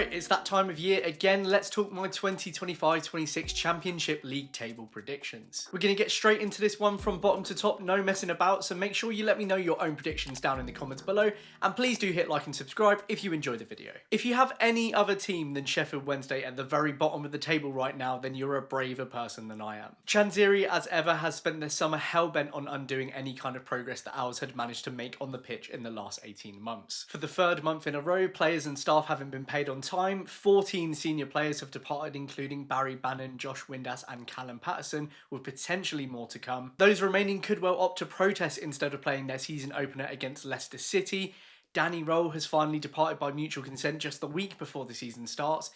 Right, it's that time of year again. Let's talk my 2025-26 Championship League table predictions. We're going to get straight into this one from bottom to top, no messing about, so make sure you let me know your own predictions down in the comments below, and please do hit like and subscribe if you enjoy the video. If you have any other team than Sheffield Wednesday at the very bottom of the table right now, then you're a braver person than I am. Chanziri, as ever, has spent their summer hell-bent on undoing any kind of progress that ours had managed to make on the pitch in the last 18 months. For the third month in a row, players and staff haven't been paid on time. 14 senior players have departed, including Barry Bannon, Josh Windass and Callum Patterson, with potentially more to come. Those remaining could well opt to protest instead of playing their season opener against Leicester City. Danny Roll has finally departed by mutual consent just the week before the season starts.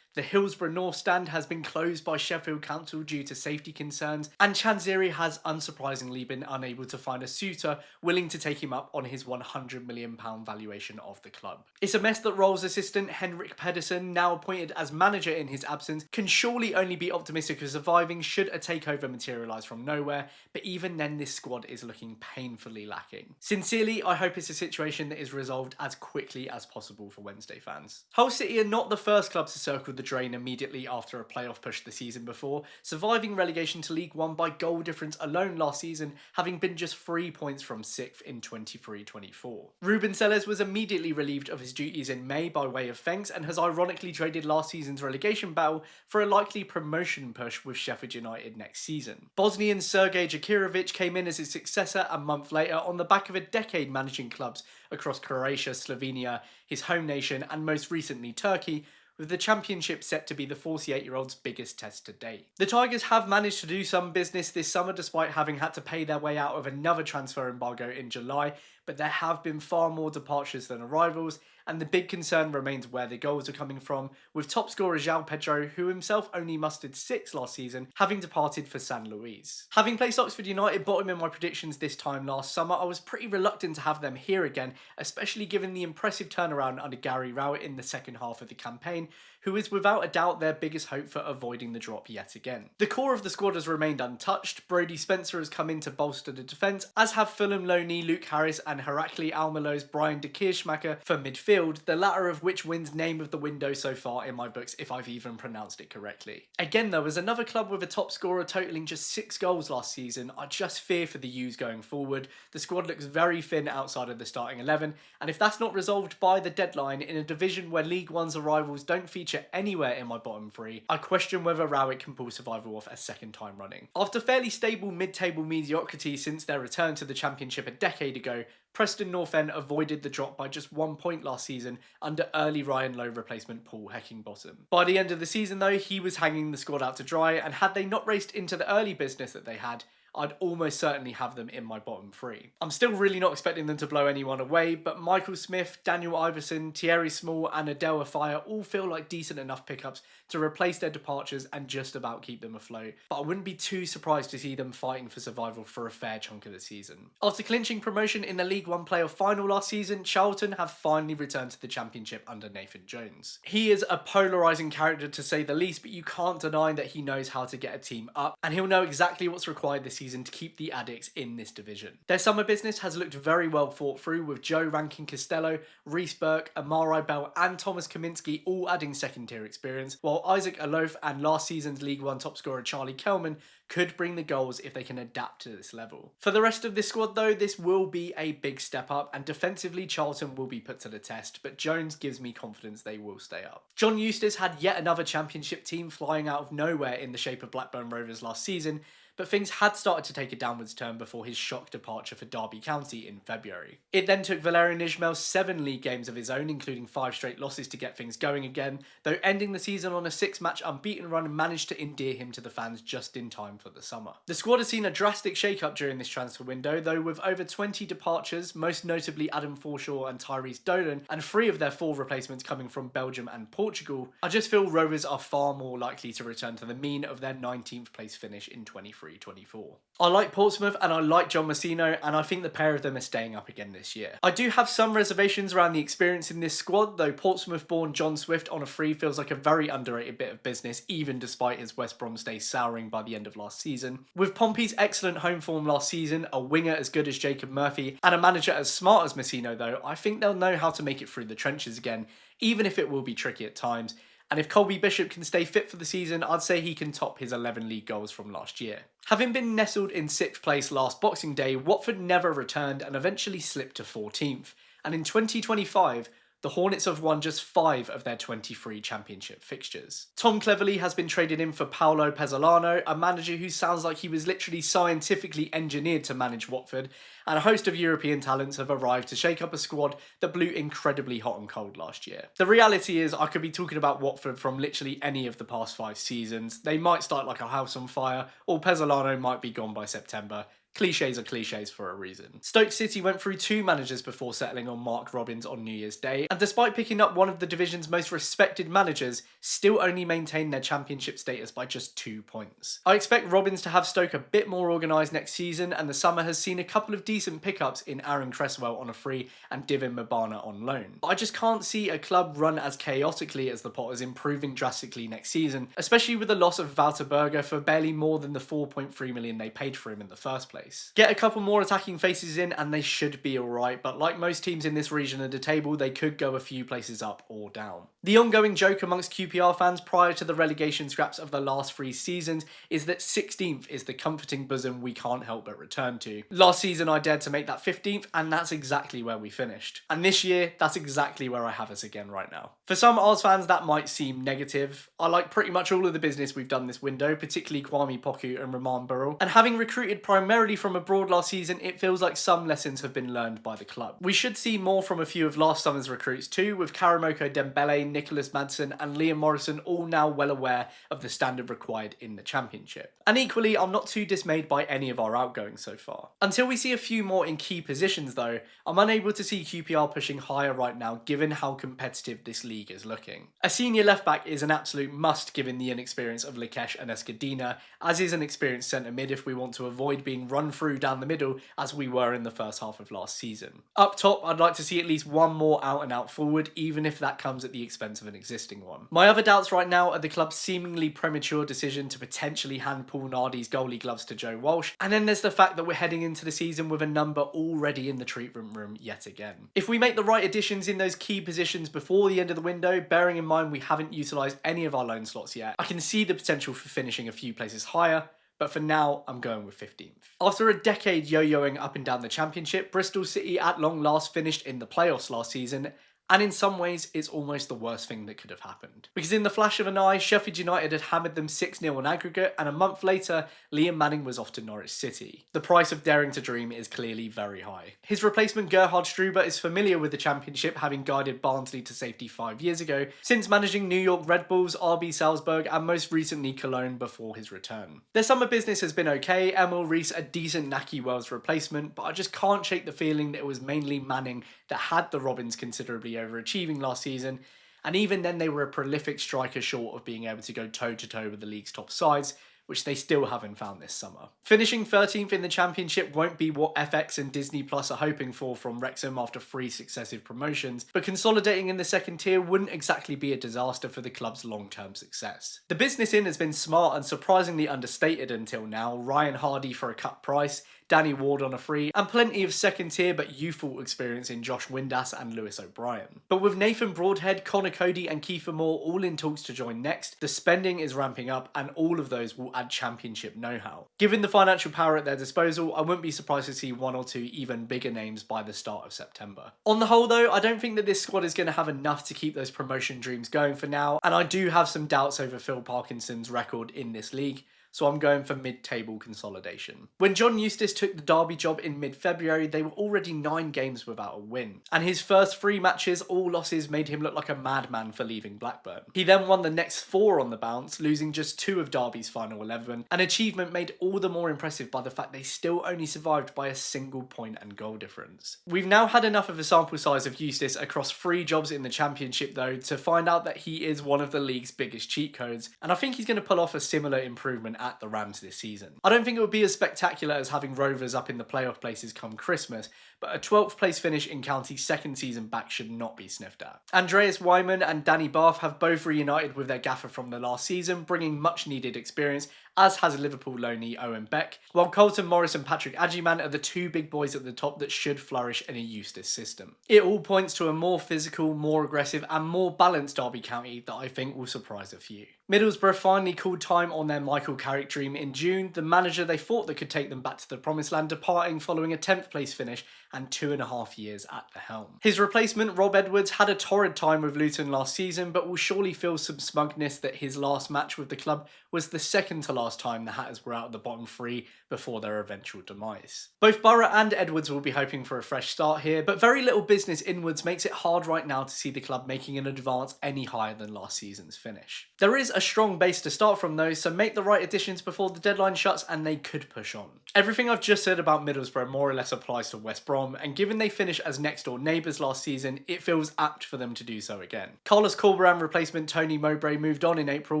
The Hillsborough North stand has been closed by Sheffield Council due to safety concerns, and Chanziri has unsurprisingly been unable to find a suitor willing to take him up on his £100 million valuation of the club. It's a mess that Roll's assistant Henrik Pedersen, now appointed as manager in his absence, can surely only be optimistic of surviving should a takeover materialise from nowhere, but even then this squad is looking painfully lacking. Sincerely, I hope it's a situation that is resolved as quickly as possible for Wednesday fans. Hull City are not the first club to circle the drain immediately after a playoff push the season before, surviving relegation to League One by goal difference alone last season, having been just 3 points from 6th in 23-24. Ruben Sellers was immediately relieved of his duties in May by way of thanks and has ironically traded last season's relegation battle for a likely promotion push with Sheffield United next season. Bosnian Sergej Djurkirovic came in as his successor a month later on the back of a decade managing clubs across Croatia, Slovenia, his home nation and most recently Turkey, with the championship set to be the 48-year-old's biggest test to date. The Tigers have managed to do some business this summer despite having had to pay their way out of another transfer embargo in July, but there have been far more departures than arrivals, and the big concern remains where the goals are coming from, with top scorer João Pedro, who himself only mustered 6 last season, having departed for San Luis. Having placed Oxford United bottom in my predictions this time last summer, I was pretty reluctant to have them here again, especially given the impressive turnaround under Gary Rowett in the second half of the campaign, who is without a doubt their biggest hope for avoiding the drop yet again. The core of the squad has remained untouched. Brodie Spencer has come in to bolster the defence, as have Fulham loanee Luke Harris and Herakli Almelo's Brian de Kirschmacher for midfield, the latter of which wins name of the window so far in my books if I've even pronounced it correctly. Again though, as another club with a top scorer totalling just 6 goals last season, I just fear for the U's going forward. The squad looks very thin outside of the starting 11, and if that's not resolved by the deadline in a division where League One's arrivals don't feature anywhere in my bottom 3, I question whether Rowett can pull survival off a second time running. After fairly stable mid-table mediocrity since their return to the Championship a decade ago, Preston North End avoided the drop by just 1 point last season under early Ryan Lowe replacement Paul Heckingbottom. By the end of the season though, he was hanging the squad out to dry, and had they not raced into the early business that they had, I'd almost certainly have them in my bottom 3. I'm still really not expecting them to blow anyone away, but Michael Smith, Daniel Iverson, Thierry Small and Adel Afire all feel like decent enough pickups to replace their departures and just about keep them afloat, but I wouldn't be too surprised to see them fighting for survival for a fair chunk of the season. After clinching promotion in the League One playoff final last season, Charlton have finally returned to the Championship under Nathan Jones. He is a polarising character to say the least, but you can't deny that he knows how to get a team up, and he'll know exactly what's required this season to keep the Addicts in this division. Their summer business has looked very well thought through, with Joe Rankin Costello, Reece Burke, Amari Bell and Thomas Kaminski all adding second tier experience, while Isaac Alof and last season's League One top scorer Charlie Kelman could bring the goals if they can adapt to this level. For the rest of this squad though, this will be a big step up, and defensively Charlton will be put to the test, but Jones gives me confidence they will stay up. John Eustace had yet another Championship team flying out of nowhere in the shape of Blackburn Rovers last season, but things had started to take a downwards turn before his shock departure for Derby County in February. It then took Valerian Ismail 7 league games of his own, including 5 straight losses, to get things going again, though ending the season on a 6-match unbeaten run managed to endear him to the fans just in time for the summer. The squad has seen a drastic shake-up during this transfer window, though with over 20 departures, most notably Adam Forshaw and Tyrese Dolan, and 3 of their 4 replacements coming from Belgium and Portugal, I just feel Rovers are far more likely to return to the mean of their 19th place finish in 23. 23-24. I like Portsmouth and I like John Messino, and I think the pair of them are staying up again this year. I do have some reservations around the experience in this squad, though Portsmouth-born John Swift on a free feels like a very underrated bit of business, even despite his West Brom stay souring by the end of last season. With Pompey's excellent home form last season, a winger as good as Jacob Murphy, and a manager as smart as Messino though, I think they'll know how to make it through the trenches again, even if it will be tricky at times. And if Colby Bishop can stay fit for the season, I'd say he can top his 11 league goals from last year. Having been nestled in 6th place last Boxing Day, Watford never returned and eventually slipped to 14th. And in 2025, the Hornets have won just 5 of their 23 championship fixtures. Tom Cleverley has been traded in for Paolo Pezzolano, a manager who sounds like he was literally scientifically engineered to manage Watford, and a host of European talents have arrived to shake up a squad that blew incredibly hot and cold last year. The reality is, I could be talking about Watford from literally any of the past 5 seasons. They might start like a house on fire, or Pezzolano might be gone by September. Cliches are cliches for a reason. Stoke City went through 2 managers before settling on Mark Robins on New Year's Day, and despite picking up one of the division's most respected managers, still only maintained their championship status by just 2 points. I expect Robins to have Stoke a bit more organised next season, and the summer has seen a couple of decent pickups in Aaron Cresswell on a free and Divin Mbana on loan. But I just can't see a club run as chaotically as the Potters improving drastically next season, especially with the loss of Wouter Berger for barely more than the 4.3 million they paid for him in the first place. Get a couple more attacking faces in and they should be alright, but like most teams in this region of the table, they could go a few places up or down. The ongoing joke amongst QPR fans prior to the relegation scraps of the last 3 seasons is that 16th is the comforting bosom we can't help but return to. Last season I dared to make that 15th, and that's exactly where we finished. And this year, that's exactly where I have us again right now. For some Ars fans that might seem negative. I like pretty much all of the business we've done this window, particularly Kwame Poku and Roman Burrell, and having recruited primarily from abroad last season, it feels like some lessons have been learned by the club. We should see more from a few of last summer's recruits too, with Karamoko Dembele, Nicholas Madsen and Liam Morrison all now well aware of the standard required in the championship. And equally, I'm not too dismayed by any of our outgoings so far. Until we see a few more in key positions though, I'm unable to see QPR pushing higher right now given how competitive this league is looking. A senior left back is an absolute must given the inexperience of Likesh and Escadina, as is an experienced centre mid if we want to avoid being run through down the middle as we were in the first half of last season. Up top, I'd like to see at least one more out and out forward, even if that comes at the expense of an existing one. My other doubts right now are the club's seemingly premature decision to potentially hand Paul Nardi's goalie gloves to Joe Walsh, and then there's the fact that we're heading into the season with a number already in the treatment room yet again. If we make the right additions in those key positions before the end of the window, bearing in mind we haven't utilised any of our loan slots yet, I can see the potential for finishing a few places higher, but for now, I'm going with 15th. After a decade yo-yoing up and down the championship, Bristol City at long last finished in the playoffs last season, and in some ways, it's almost the worst thing that could have happened. Because in the flash of an eye, Sheffield United had hammered them 6-0 on aggregate, and a month later, Liam Manning was off to Norwich City. The price of daring to dream is clearly very high. His replacement Gerhard Struber is familiar with the championship, having guided Barnsley to safety 5 years ago, since managing New York Red Bulls, RB Salzburg, and most recently Cologne before his return. Their summer business has been okay, Emil Rees a decent Naki Wells replacement, but I just can't shake the feeling that it was mainly Manning that had the Robins considerably overachieving last season, and even then they were a prolific striker short of being able to go toe-to-toe with the league's top sides, which they still haven't found this summer. Finishing 13th in the championship won't be what FX and Disney Plus are hoping for from Wrexham after 3 successive promotions, but consolidating in the second tier wouldn't exactly be a disaster for the club's long-term success. The business in has been smart and surprisingly understated until now. Ryan Hardy for a cut price, Danny Ward on a free, and plenty of second tier but youthful experience in Josh Windass and Lewis O'Brien. But with Nathan Broadhead, Connor Cody and Kiefer Moore all in talks to join next, the spending is ramping up and all of those will add championship know-how. Given the financial power at their disposal, I wouldn't be surprised to see 1 or 2 even bigger names by the start of September. On the whole though, I don't think that this squad is going to have enough to keep those promotion dreams going for now, and I do have some doubts over Phil Parkinson's record in this league, so I'm going for mid-table consolidation. When John Eustace took the Derby job in mid-February, they were already 9 games without a win, and his first 3 matches, all losses, made him look like a madman for leaving Blackburn. He then won the next 4 on the bounce, losing just 2 of Derby's final 11, an achievement made all the more impressive by the fact they still only survived by a single point and goal difference. We've now had enough of a sample size of Eustace across 3 jobs in the Championship though to find out that he is one of the league's biggest cheat codes, and I think he's going to pull off a similar improvement at the Rams this season. I don't think it would be as spectacular as having Rovers up in the playoff places come Christmas, but a 12th place finish in County's second season back should not be sniffed at. Andreas Wyman and Danny Bath have both reunited with their gaffer from the last season, bringing much needed experience, as has Liverpool loanee Owen Beck, while Colton Morris and Patrick Agyman are the two big boys at the top that should flourish in a Eustace system. It all points to a more physical, more aggressive and more balanced Derby County that I think will surprise a few. Middlesbrough finally called time on their Michael Carrick dream in June, the manager they thought that could take them back to the promised land departing following a 10th place finish and 2.5 years at the helm. His replacement, Rob Edwards, had a torrid time with Luton last season, but will surely feel some smugness that his last match with the club was the second to last time the Hatters were out of the bottom three before their eventual demise. Both Borough and Edwards will be hoping for a fresh start here, but very little business inwards makes it hard right now to see the club making an advance any higher than last season's finish. There is a strong base to start from though, so make the right additions before the deadline shuts and they could push on. Everything I've just said about Middlesbrough more or less applies to West Brom, and given they finished as next door neighbours last season, it feels apt for them to do so again. Carlos Corberán replacement Tony Mowbray moved on in April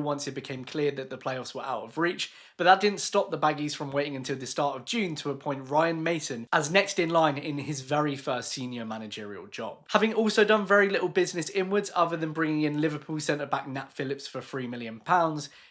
once it became clear that the playoffs were out of reach, but that didn't stop the Baggies from waiting until the start of June to appoint Ryan Mason as next in line in his very first senior managerial job. Having also done very little business inwards other than bringing in Liverpool centre-back Nat Phillips for £3 million,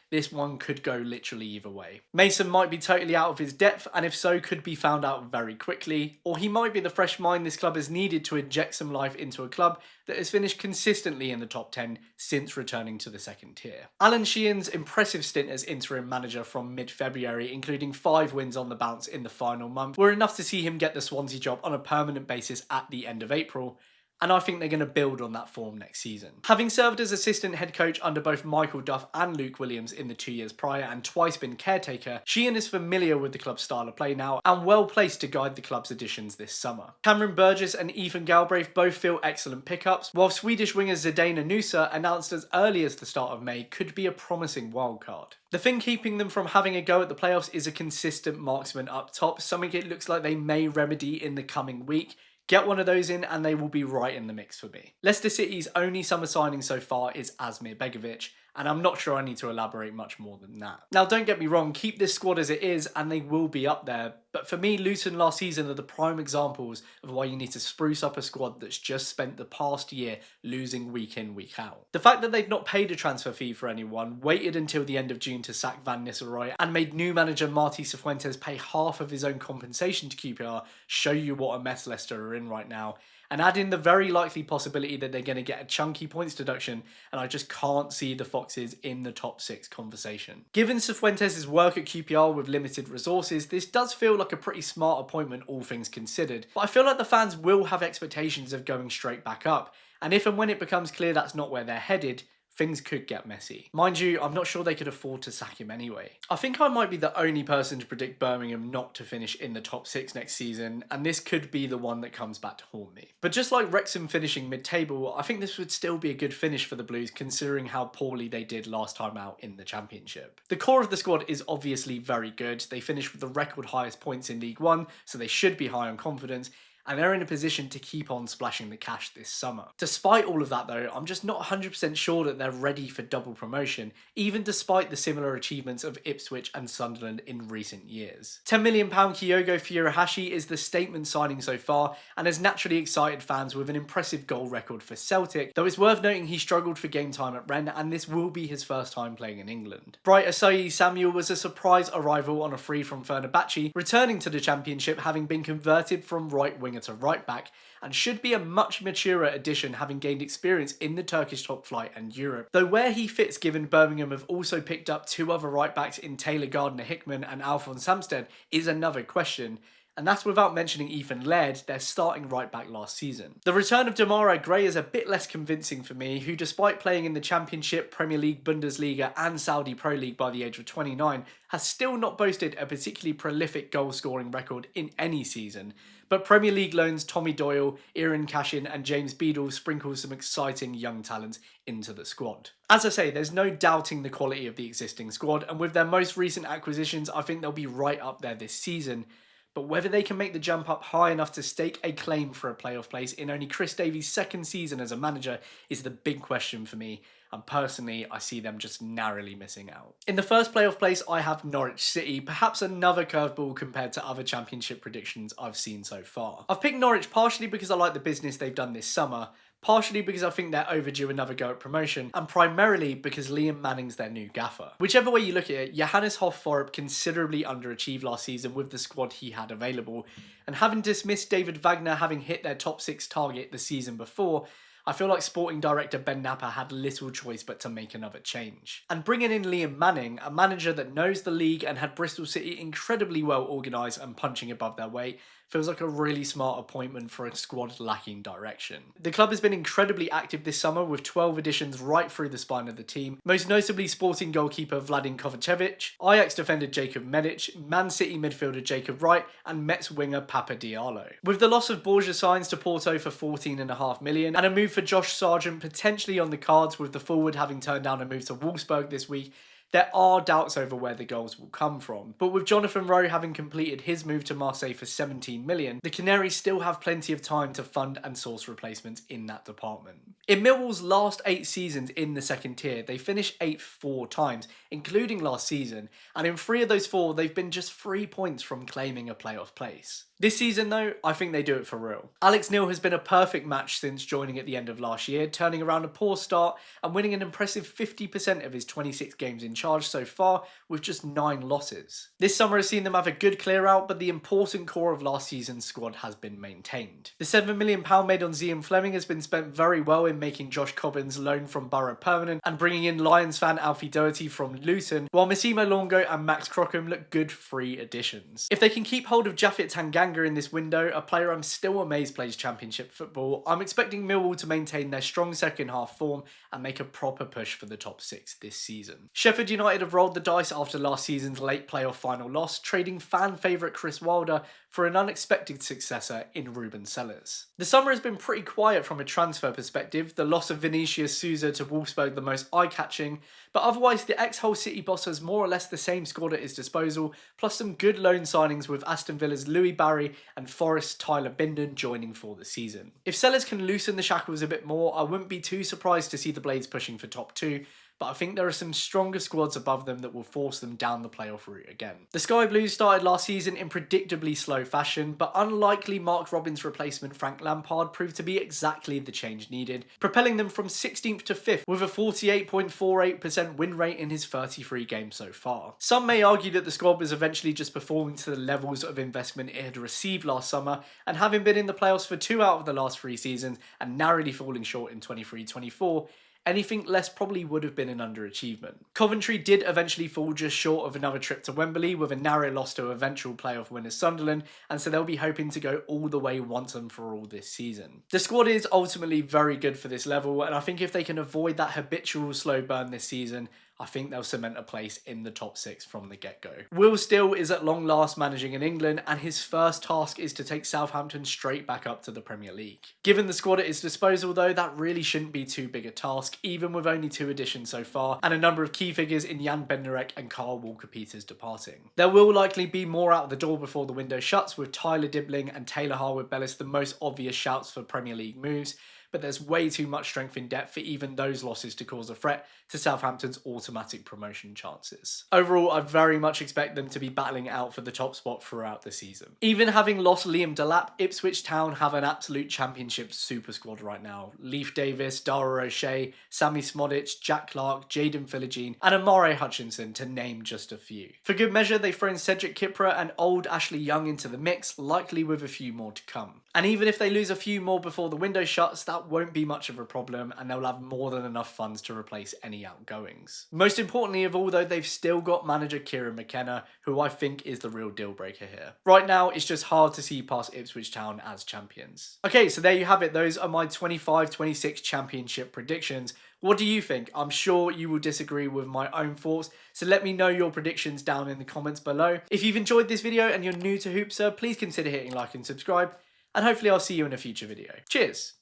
this one could go literally either way. Mason might be totally out of his depth, and if so, could be found out very quickly, or he might be the fresh mind this club has needed to inject some life into a club that has finished consistently in the top 10 since returning to the second tier. Alan Sheehan's impressive stint as interim manager from mid-February, including 5 wins on the bounce in the final month, were enough to see him get the Swansea job on a permanent basis at the end of April, and I think they're going to build on that form next season. Having served as assistant head coach under both Michael Duff and Luke Williams in the 2 years prior and twice been caretaker, Sheehan is familiar with the club's style of play now and well placed to guide the club's additions this summer. Cameron Burgess and Ethan Galbraith both feel excellent pickups, while Swedish winger Zdeno Nusa, announced as early as the start of May, could be a promising wildcard. The thing keeping them from having a go at the playoffs is a consistent marksman up top, something it looks like they may remedy in the coming week. Get one of those in and they will be right in the mix for me. Leicester City's only summer signing so far is Asmir Begovic, and I'm not sure I need to elaborate much more than that. Now don't get me wrong, keep this squad as it is and they will be up there, but for me Luton last season are the prime examples of why you need to spruce up a squad that's just spent the past year losing week in, week out. The fact that they've not paid a transfer fee for anyone, waited until the end of June to sack Van Nistelrooy, and made new manager Martí Cifuentes pay half of his own compensation to QPR show you what a mess Leicester are in right now. And add in the very likely possibility that they're going to get a chunky points deduction, and I just can't see the Foxes in the top 6 conversation. Given Cifuentes' work at QPR with limited resources, this does feel like a pretty smart appointment all things considered, but I feel like the fans will have expectations of going straight back up, and if and when it becomes clear that's not where they're headed, things could get messy. Mind you, I'm not sure they could afford to sack him anyway. I think I might be the only person to predict Birmingham not to finish in the top 6 next season, and this could be the one that comes back to haunt me. But just like Wrexham finishing mid-table, I think this would still be a good finish for the Blues considering how poorly they did last time out in the Championship. The core of the squad is obviously very good. They finished with the record highest points in League One, so they should be high on confidence, and they're in a position to keep on splashing the cash this summer. Despite all of that though, I'm just not 100% sure that they're ready for double promotion, even despite the similar achievements of Ipswich and Sunderland in recent years. £10 million Kyogo Furuhashi is the statement signing so far, and has naturally excited fans with an impressive goal record for Celtic, though it's worth noting he struggled for game time at Rennes, and this will be his first time playing in England. Bright Asayi Samuel was a surprise arrival on a free from Fenerbahce, returning to the Championship having been converted from right winger to right back, and should be a much maturer addition having gained experience in the Turkish top flight and Europe. Though where he fits given Birmingham have also picked up 2 other right backs in Taylor Gardner-Hickman and Alphonse Samsted is another question. And that's without mentioning Ethan Laird, their starting right back last season. The return of Demarai Gray is a bit less convincing for me, who despite playing in the Championship, Premier League, Bundesliga and Saudi Pro League by the age of 29, has still not boasted a particularly prolific goal scoring record in any season. But Premier League loans Tommy Doyle, Iran Cashin and James Beadle sprinkle some exciting young talents into the squad. As I say, there's no doubting the quality of the existing squad, and with their most recent acquisitions, I think they'll be right up there this season. but whether they can make the jump up high enough to stake a claim for a playoff place in only Chris Davies' second season as a manager is the big question for me, and personally I see them just narrowly missing out. In the first playoff place I have Norwich City, perhaps another curveball compared to other championship predictions I've seen so far. I've picked Norwich partially because I like the business they've done this summer, partially because I think they're overdue another go at promotion, and primarily because Liam Manning's their new gaffer. Whichever way you look at it, Johannes Hoff-Forup considerably underachieved last season with the squad he had available, and having dismissed David Wagner having hit their top 6 target the season before, I feel like sporting director Ben Napper had little choice but to make another change. And bringing in Liam Manning, a manager that knows the league and had Bristol City incredibly well organised and punching above their weight, feels like a really smart appointment for a squad lacking direction. The club has been incredibly active this summer with 12 additions right through the spine of the team, most notably Sporting goalkeeper Vladin Kovacevic, Ajax defender Jacob Medic, Man City midfielder Jacob Wright, and Mets winger Papa Diallo. With the loss of Borja signs to Porto for $14.5 million and a move for Josh Sargent potentially on the cards with the forward having turned down a move to Wolfsburg this week, there are doubts over where the goals will come from. But with Jonathan Rowe having completed his move to Marseille for $17 million, the Canaries still have plenty of time to fund and source replacements in that department. In Millwall's last 8 seasons in the second tier, they finished 8th 4 times, including last season, and in 3 of those 4, they've been just 3 points from claiming a playoff place. This season though, I think they do it for real. Alex Neil has been a perfect match since joining at the end of last year, turning around a poor start and winning an impressive 50% of his 26 games in charge so far with just 9 losses. This summer has seen them have a good clear out, but the important core of last season's squad has been maintained. The £7 million made on Zian Fleming has been spent very well in making Josh Cobbins' loan from Borough permanent and bringing in Lions fan Alfie Doherty from Luton, while Massimo Longo and Max Crockham look good free additions. If they can keep hold of Japhet Tanganga in this window, a player I'm still amazed plays championship football, I'm expecting Millwall to maintain their strong second half form and make a proper push for the top 6 this season. Sheffield United have rolled the dice after last season's late playoff final loss, trading fan favourite Chris Wilder for an unexpected successor in Ruben Sellers. The summer has been pretty quiet from a transfer perspective, the loss of Vinicius Souza to Wolfsburg the most eye-catching, but otherwise the ex-Hull City boss has more or less the same squad at his disposal, plus some good loan signings with Aston Villa's Louis Barry and Forest's Tyler Binden joining for the season. If Sellers can loosen the shackles a bit more, I wouldn't be too surprised to see the Blades pushing for top 2, but I think there are some stronger squads above them that will force them down the playoff route again. The Sky Blues started last season in predictably slow fashion, but unlikely Mark Robins' replacement Frank Lampard proved to be exactly the change needed, propelling them from 16th to 5th with a 48.48% win rate in his 33 games so far. Some may argue that the squad was eventually just performing to the levels of investment it had received last summer, and having been in the playoffs for 2 out of the last 3 seasons and narrowly falling short in 23-24, anything less probably would have been an underachievement. Coventry did eventually fall just short of another trip to Wembley with a narrow loss to eventual playoff winners Sunderland, and so they'll be hoping to go all the way once and for all this season. The squad is ultimately very good for this level, and I think if they can avoid that habitual slow burn this season, I think they'll cement a place in the top 6 from the get-go. Will Still is at long last managing in England, and his first task is to take Southampton straight back up to the Premier League. Given the squad at his disposal though, that really shouldn't be too big a task, even with only 2 additions so far, and a number of key figures in Jan Bednarek and Carl Walker-Peters departing. There will likely be more out the door before the window shuts, with Tyler Dibling and Taylor Harwood-Bellis the most obvious shouts for Premier League moves, but there's way too much strength in depth for even those losses to cause a threat to Southampton's automatic promotion chances. Overall, I very much expect them to be battling out for the top spot throughout the season. Even having lost Liam Delap, Ipswich Town have an absolute championship super squad right now. Leif Davis, Dara O'Shea, Sammy Smodic, Jack Clark, Jaden Philogene, and Amare Hutchinson, to name just a few. For good measure, they've thrown Cedric Kipra and old Ashley Young into the mix, likely with a few more to come. And even if they lose a few more before the window shuts, that won't be much of a problem, and they'll have more than enough funds to replace any outgoings. Most importantly of all though, they've still got manager Kieran McKenna, who I think is the real deal breaker here. Right now, it's just hard to see past Ipswich Town as champions. Okay, so there you have it. Those are my 25-26 championship predictions. What do you think? I'm sure you will disagree with my own thoughts, so let me know your predictions down in the comments below. If you've enjoyed this video and you're new to Hoopsa, please consider hitting like and subscribe, and hopefully I'll see you in a future video. Cheers!